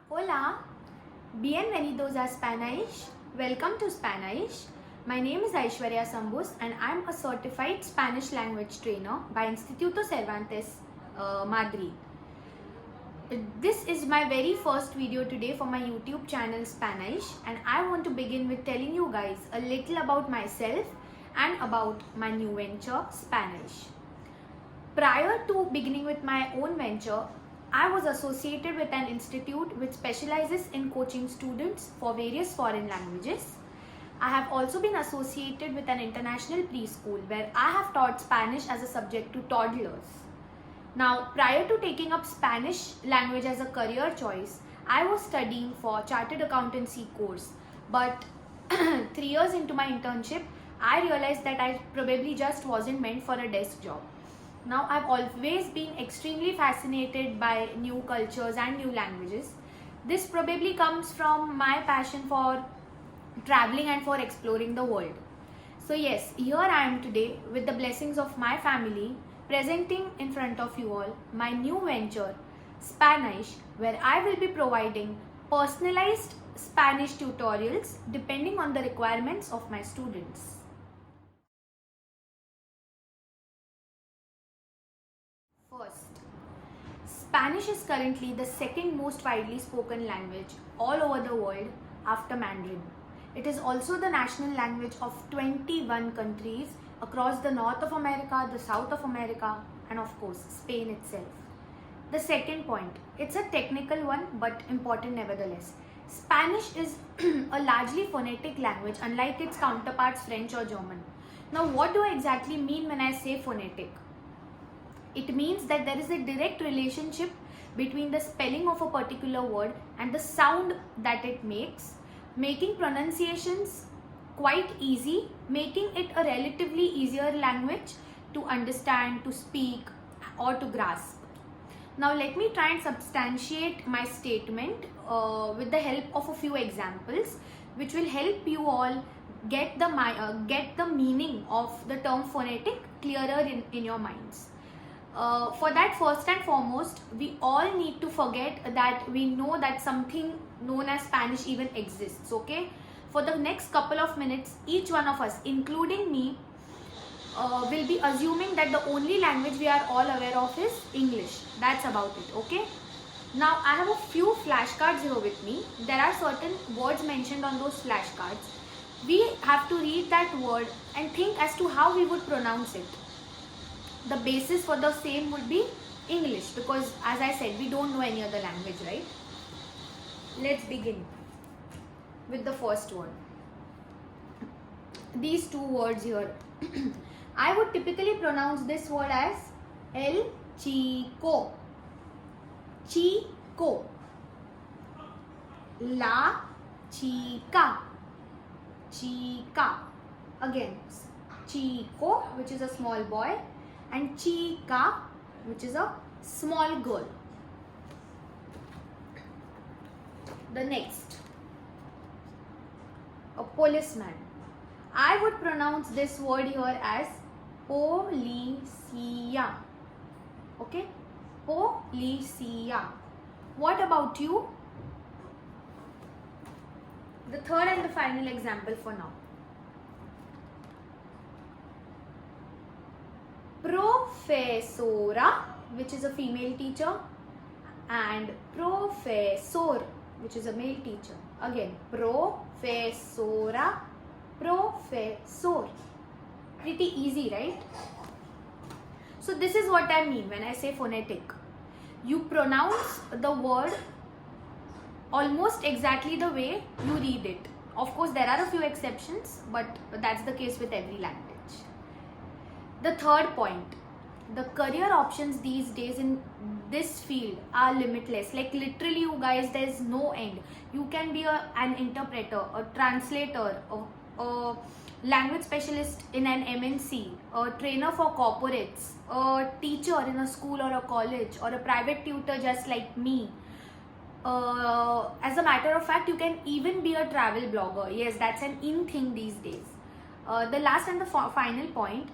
Hola, bienvenidos a Spanish. Welcome to Spanish. My name is Aishwarya Sambus and I am a certified Spanish language trainer by Instituto Cervantes, Madrid. This is my very first video today for my YouTube channel Spanish, and I want to begin with telling you guys a little about myself and about my new venture Spanish. Prior to beginning with my own venture, I was associated with an institute which specializes in coaching students for various foreign languages. I have also been associated with an international preschool where I have taught Spanish as a subject to toddlers. Now, prior to taking up Spanish language as a career choice, I was studying for chartered accountancy course. But 3 years into my internship, I realized that I probably just wasn't meant for a desk job. Now, I've always been extremely fascinated by new cultures and new languages. This probably comes from my passion for traveling and for exploring the world. So yes, here I am today with the blessings of my family, presenting in front of you all my new venture, Spanish, where I will be providing personalized Spanish tutorials depending on the requirements of my students. First, Spanish is currently the second most widely spoken language all over the world after Mandarin. It is also the national language of 21 countries across the North of America, the South of America, and of course Spain itself. The second point, it's a technical one but important nevertheless. Spanish is a largely phonetic language unlike its counterparts French or German. Now, what do I exactly mean when I say phonetic? It means that there is a direct relationship between the spelling of a particular word and the sound that it makes, making pronunciations quite easy, making it a relatively easier language to understand, to speak, or to grasp. Now, let me try and substantiate my statement with the help of a few examples, which will help you all get the meaning of the term phonetic clearer in your minds. For that, first and foremost, we all need to forget that we know that something known as Spanish even exists, okay? For the next couple of minutes, each one of us, including me, will be assuming that the only language we are all aware of is English. That's about it, okay? Now, I have a few flashcards here with me. There are certain words mentioned on those flashcards. We have to read that word and think as to how we would pronounce it. The basis for the same would be English, because as I said, we don't know any other language, right? Let's begin with the first word. These two words here. I would typically pronounce this word as El Chico. Chico. La Chica. Chica. Again, Chico, which is a small boy, and Chica, which is a small girl. The next, a policeman. I would pronounce this word here as policia. Okay, policia. What about you? The third and the final example for now. Profesora, which is a female teacher, and professor, which is a male teacher. Again, profesora, professor. Pretty easy, right? So this is what I mean when I say phonetic. You pronounce the word almost exactly the way you read it. Of course, there are a few exceptions, but that's the case with every language. The third point, the career options these days in this field are limitless. Like literally, you guys, there's no end. You can be an interpreter, a translator, a language specialist in an MNC, a trainer for corporates, a teacher in a school or a college, or a private tutor just like me. As a matter of fact, you can even be a travel blogger. Yes, that's an in thing these days. The last and the final point,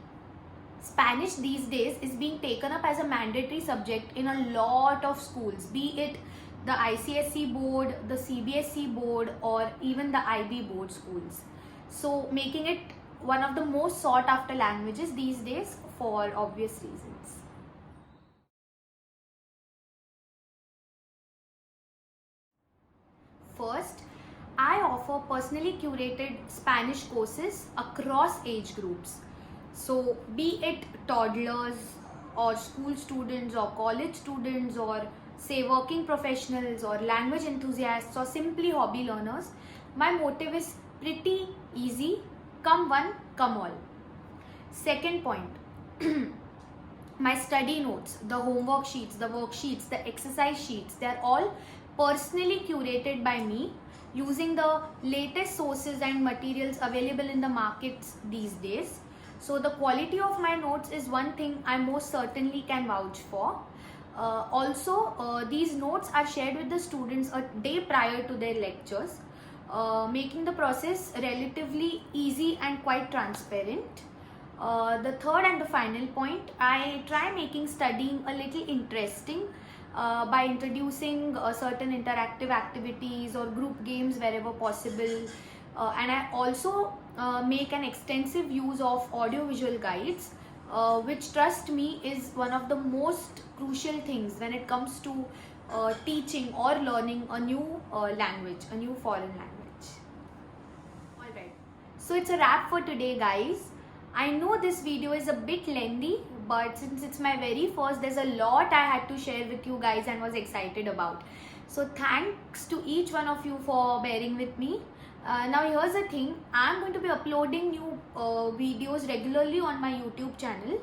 Spanish these days is being taken up as a mandatory subject in a lot of schools, be it the ICSE board, the CBSE board, or even the IB board schools. So making it one of the most sought after languages these days for obvious reasons. First, I offer personally curated Spanish courses across age groups. So, be it toddlers or school students or college students or say working professionals or language enthusiasts or simply hobby learners, my motive is pretty easy: come one, come all. Second point, my study notes, the homework sheets, the worksheets, the exercise sheets, they're all personally curated by me using the latest sources and materials available in the markets these days. So the quality of my notes is one thing I most certainly can vouch for. Also, these notes are shared with the students a day prior to their lectures, making the process relatively easy and quite transparent. The third and the final point, I try making studying a little interesting by introducing certain interactive activities or group games wherever possible. And I also make an extensive use of audiovisual guides, which, trust me, is one of the most crucial things when it comes to teaching or learning a new language, a new foreign language. Alright, so it's a wrap for today, guys. I know this video is a bit lengthy, but since it's my very first, there's a lot I had to share with you guys and was excited about. So thanks to each one of you for bearing with me. Now here's the thing, I'm going to be uploading new videos regularly on my YouTube channel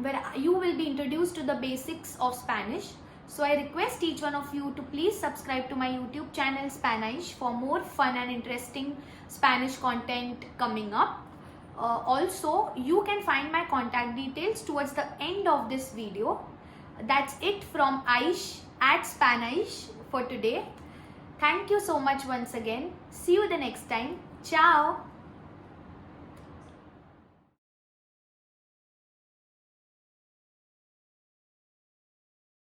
where you will be introduced to the basics of Spanish. So I request each one of you to please subscribe to my YouTube channel Spanish for more fun and interesting Spanish content coming up. Also, you can find my contact details towards the end of this video. That's it from Aish at Spanish for today. Thank you so much once again. See you the next time. Ciao.